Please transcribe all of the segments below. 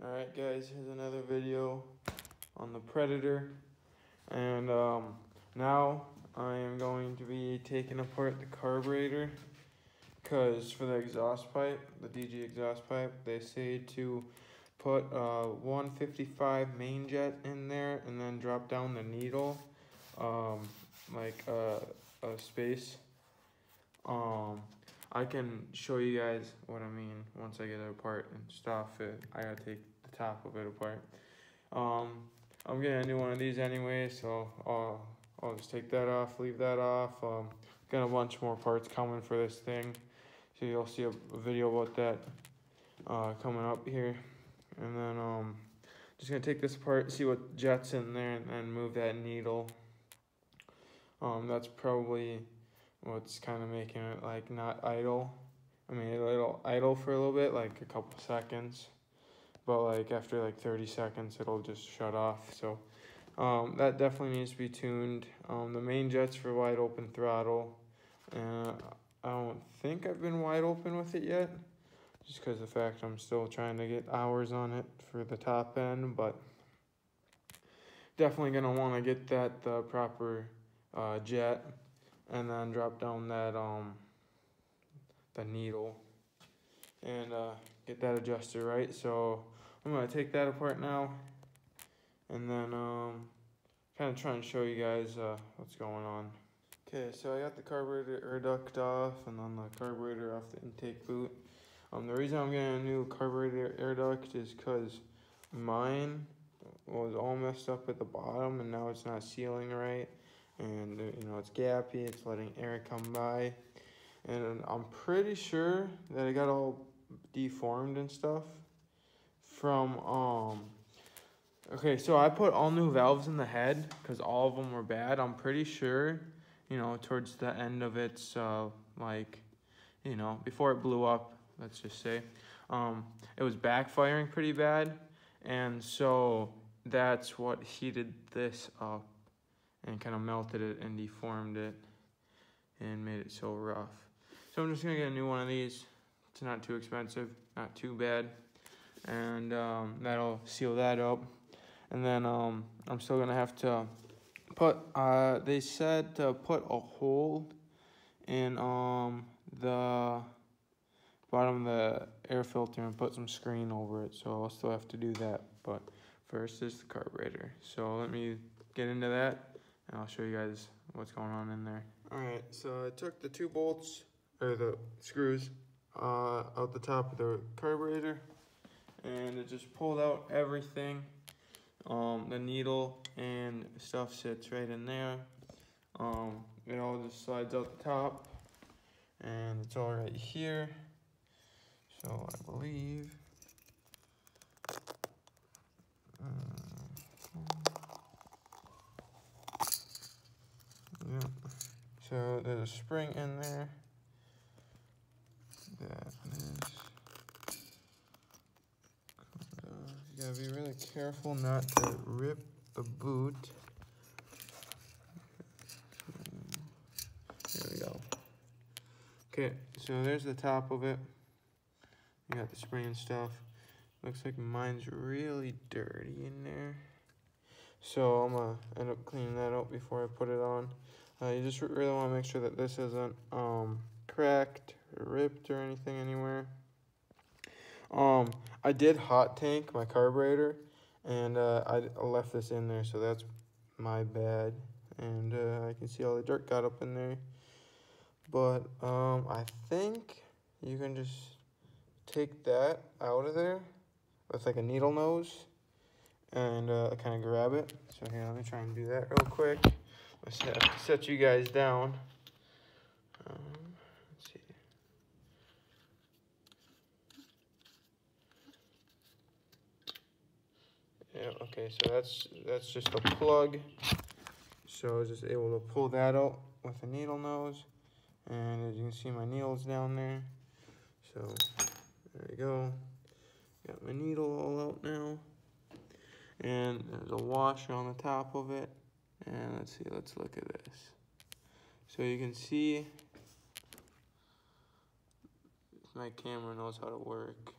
Alright guys, here's another video on the Predator, and now I am going to be taking apart the carburetor, because for the exhaust pipe, the DG exhaust pipe, they say to put 155 main jet in there and then drop down the needle like a space. I can show you guys what I mean once I get it apart and stuff. I gotta take the top of it apart. I'm getting a new one of these anyway, so I'll just take that off, leave that off. Got a bunch more parts coming for this thing, so you'll see a video about that coming up here. And then just gonna take this apart, see what jet's in there, and then move that needle. That's probably what's kind of making it like not idle. I mean, it'll idle for a little bit, like a couple seconds, but like after like 30 seconds it'll just shut off. So that definitely needs to be tuned. The main jet's for wide open throttle, and I don't think I've been wide open with it yet, just because of the fact I'm still trying to get hours on it for the top end. But definitely gonna want to get that the proper jet, and then drop down that the needle and get that adjusted right. So I'm gonna take that apart now, and then kind of try and show you guys what's going on. Okay, so I got the carburetor air duct off, and then the carburetor off the intake boot. The reason I'm getting a new carburetor air duct is because mine was all messed up at the bottom, and now it's not sealing right. And you know, it's gappy, it's letting air come by, and I'm pretty sure that it got all deformed and stuff from okay, so I put all new valves in the head because all of them were bad. I'm pretty sure, you know, towards the end of its like, you know, before it blew up, let's just say, it was backfiring pretty bad, and so that's what heated this up and kind of melted it and deformed it and made it so rough. So I'm just gonna get a new one of these. It's not too expensive, not too bad, and that'll seal that up. And then I'm still gonna have to put, they said to put a hole in the bottom of the air filter and put some screen over it, so I'll still have to do that. But first is the carburetor, so let me get into that and I'll show you guys what's going on in there. Alright, so I took the two bolts, or the screws, out the top of the carburetor, and it just pulled out everything. The needle and stuff sits right in there. It all just slides out the top, and it's all right here. So I believe yeah. So there's a spring in there. That is. You gotta be really careful not to rip the boot. There we go. Okay, so there's the top of it. You got the spring and stuff. Looks like mine's really dirty in there, so I'm gonna end up cleaning that out before I put it on. You just really want to make sure that this isn't cracked or ripped or anything anywhere. I did hot tank my carburetor, and I left this in there, so that's my bad. And I can see all the dirt got up in there. But I think you can just take that out of there with like a needle nose and kind of grab it. So here, let me try and do that real quick. Let's have to set you guys down. Let's see. Yeah, okay, so that's just a plug. So I was just able to pull that out with a needle nose. And as you can see, my needle's down there. So there we go. Got my needle all out now. And there's a washer on the top of it. And let's see, let's look at this. So you can see my camera knows how to work.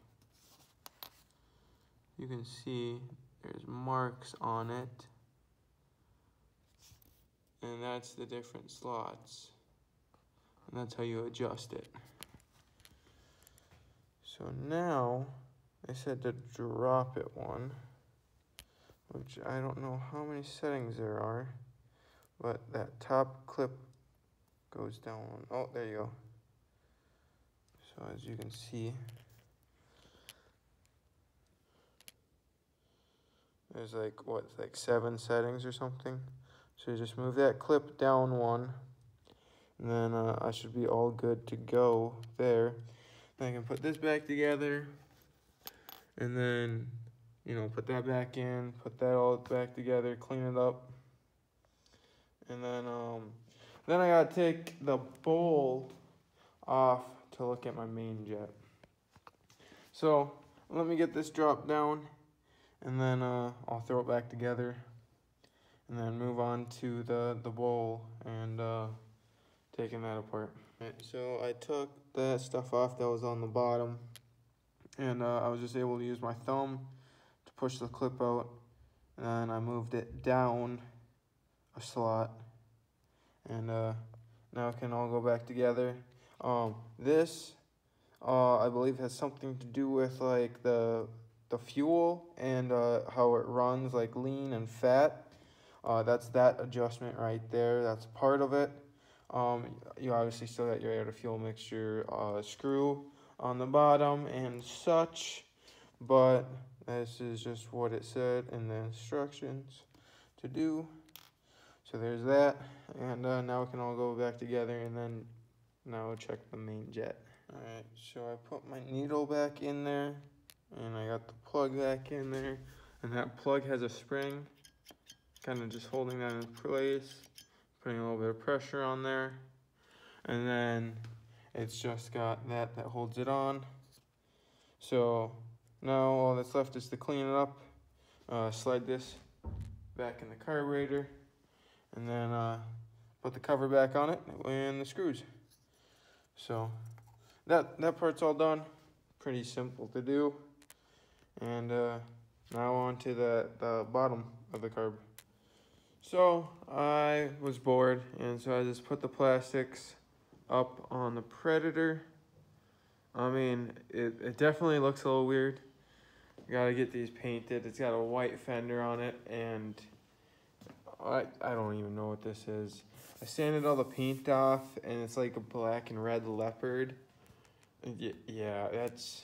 you can see there's marks on it, and that's the different slots, and that's how you adjust it. So now I said to drop it one, which I don't know how many settings there are, but that top clip goes down. Oh, there you go. So as you can see, there's like, what, like 7 settings or something. So you just move that clip down one, and then I should be all good to go there. Then I can put this back together, and then, you know, put that back in, put that all back together, clean it up. And then I gotta take the bowl off to look at my main jet. So let me get this dropped down, and then I'll throw it back together, and then move on to the bowl and taking that apart. Right, so I took that stuff off that was on the bottom, and I was just able to use my thumb to push the clip out, and then I moved it down a slot, and now it can all go back together. This I believe has something to do with like the fuel and how it runs, like lean and fat. That's that adjustment right there. That's part of it. You obviously still got your air to fuel mixture screw on the bottom and such, but this is just what it said in the instructions to do. So there's that, and now it can all go back together, and then now we'll check the main jet. Alright, so I put my needle back in there, and I got the plug back in there, and that plug has a spring, kind of just holding that in place, putting a little bit of pressure on there, and then it's just got that holds it on. So now all that's left is to clean it up, slide this back in the carburetor, and then put the cover back on it and the screws. So that part's all done. Pretty simple to do. And now on to the bottom of the carb. So I was bored, and so I just put the plastics up on the Predator. I mean, it definitely looks a little weird. You gotta get these painted. It's got a white fender on it, and I don't even know what this is. I sanded all the paint off, and it's like a black and red leopard. Yeah, that's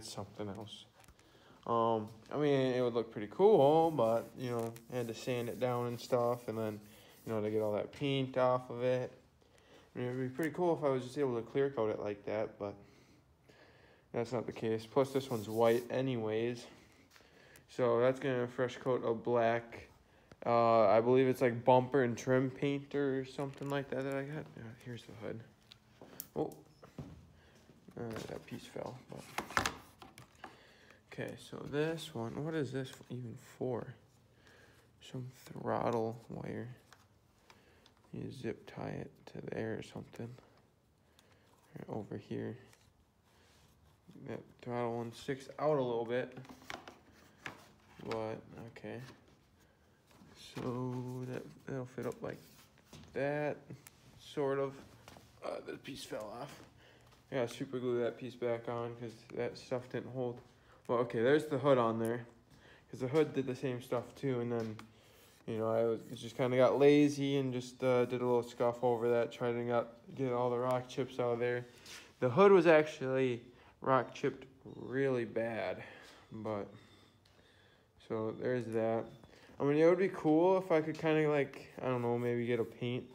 something else. I mean, it would look pretty cool, but, you know, I had to sand it down and stuff, and then, you know, to get all that paint off of it. I mean, it would be pretty cool if I was just able to clear coat it like that, but that's not the case. Plus, this one's white anyways. So that's going to fresh coat of black. I believe it's like bumper and trim paint or something like that I got. Here's the hood. Oh, that piece fell. But. Okay, so this one, what is this even for? Some throttle wire. You zip tie it to there or something. Right over here. That throttle one sticks out a little bit. But, okay. So that'll fit up like that, sort of. The piece fell off. I gotta super glue that piece back on because that stuff didn't hold. Well, okay, there's the hood on there, because the hood did the same stuff too, and then, you know, I just kind of got lazy and just did a little scuff over that, tried to get all the rock chips out of there. The hood was actually rock chipped really bad, but, so there's that. I mean, it would be cool if I could kind of like, I don't know, maybe get a paint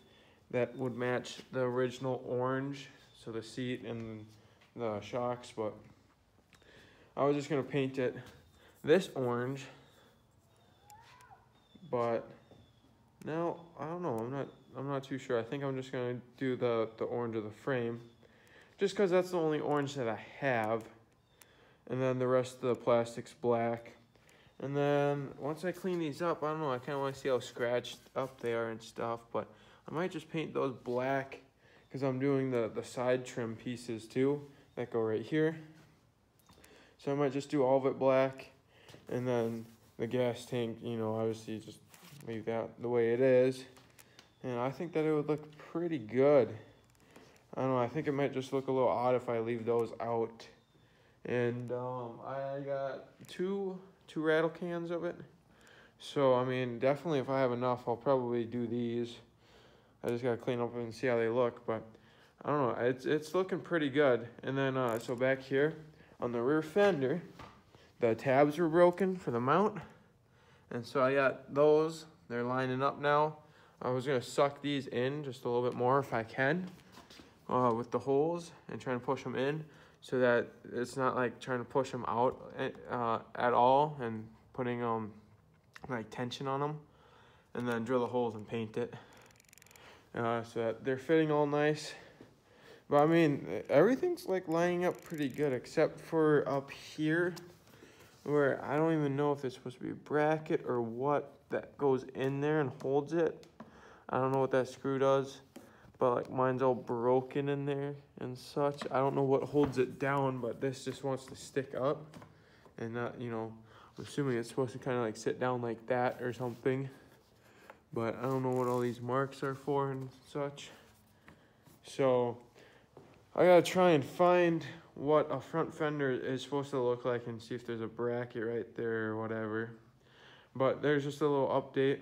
that would match the original orange, so the seat and the shocks, but I was just gonna paint it this orange, but now I don't know. I'm not too sure. I think I'm just gonna do the orange of the frame, just because that's the only orange that I have, and then the rest of the plastic's black. And then once I clean these up, I don't know. I kind of want to see how scratched up they are and stuff, but I might just paint those black because I'm doing the side trim pieces too that go right here. So I might just do all of it black, And then the gas tank, you know, obviously just leave that the way it is. And I think that it would look pretty good. I don't know, I think it might just look a little odd if I leave those out. And I got two rattle cans of it. So, I mean, definitely if I have enough, I'll probably do these. I just gotta clean up and see how they look, but I don't know, it's looking pretty good. And then, so back here on the rear fender, the tabs were broken for the mount. And so I got those, they're lining up now. I was gonna suck these in just a little bit more if I can, with the holes and try and push them in so that it's not like trying to push them out at all and putting like tension on them, and then drill the holes and paint it so that they're fitting all nice. But I mean, everything's like lining up pretty good except for up here where I don't even know if it's supposed to be a bracket or what that goes in there and holds it. I don't know what that screw does, but like mine's all broken in there and such. I don't know what holds it down, but this just wants to stick up and not, you know, I'm assuming it's supposed to kind of like sit down like that or something. But I don't know what all these marks are for and such. So I gotta try and find what a front fender is supposed to look like and see if there's a bracket right there or whatever. But there's just a little update.